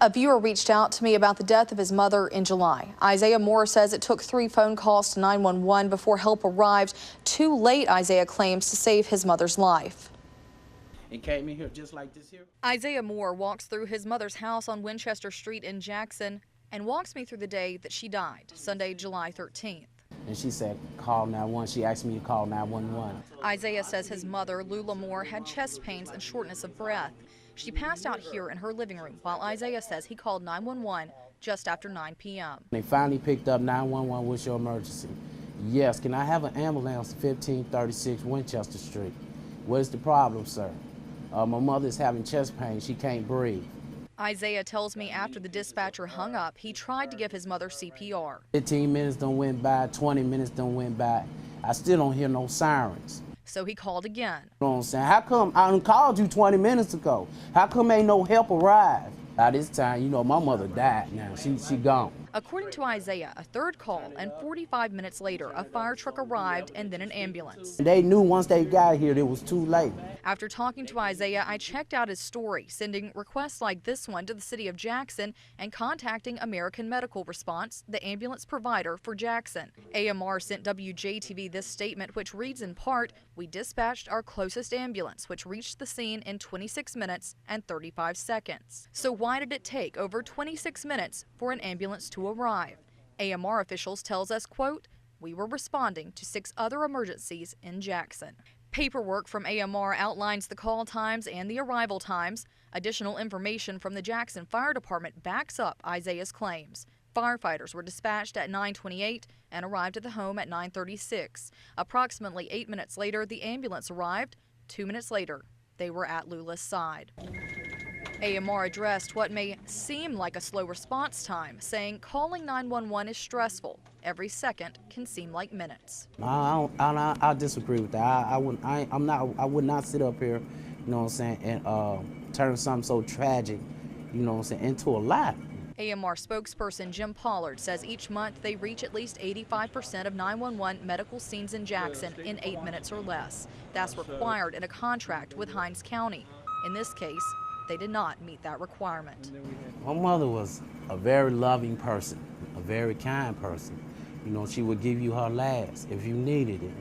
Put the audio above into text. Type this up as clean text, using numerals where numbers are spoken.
A viewer reached out to me about the death of his mother in July. Isaiah Moore says it took 3 phone calls to 911 before help arrived. Too late, Isaiah claims, to save his mother's life. And came in here just like this here. Isaiah Moore walks through his mother's house on Winchester Street in Jackson and walks me through the day that she died, Sunday, July 13th. And she said, call 911. She asked me to call 911. Isaiah says his mother, Lula Moore, had chest pains and shortness of breath. She passed out here in her living room, while Isaiah says he called 911 just after 9 p.m. They finally picked up 911. What's your emergency? Yes, can I have an ambulance 1536 Winchester Street? What is the problem, sir? My mother is having chest pain. She can't breathe. Isaiah tells me after the dispatcher hung up, he tried to give his mother CPR. 15 minutes done went by, 20 minutes done went by. I still don't hear no sirens. So he called again. You know what I'm saying? How come I done called you 20 minutes ago? How come ain't no help arrived? By this time, you know, my mother died now. She gone. According to Isaiah, a third call, and 45 minutes later, a fire truck arrived and then an ambulance. They knew once they got here, it was too late. After talking to Isaiah, I checked out his story, sending requests like this one to the city of Jackson and contacting American Medical Response, the ambulance provider for Jackson. AMR sent WJTV this statement, which reads in part, "We dispatched our closest ambulance, which reached the scene in 26 minutes and 35 seconds. So why did it take over 26 minutes for an ambulance to arrive? AMR officials tells us, quote, "We were responding to 6 other emergencies in Jackson." Paperwork from AMR outlines the call times and the arrival times. Additional information from the Jackson Fire Department backs up Isaiah's claims. Firefighters were dispatched at 9:28 and arrived at the home at 9:36. Approximately 8 minutes later, the ambulance arrived. 2 minutes later, they were at Lula's side. AMR addressed what may seem like a slow response time, saying calling 911 is stressful. Every second can seem like minutes. I disagree with that. I would not sit up here, you know what I'm saying, and turn something so tragic, you know what I'm saying, into a lie. AMR spokesperson Jim Pollard says each month they reach at least 85% of 911 medical scenes in Jackson in 8 minutes or less. That's required in a contract with Hinds County. In this case, they did not meet that requirement. My mother was a very loving person, a very kind person. You know, she would give you her last if you needed it.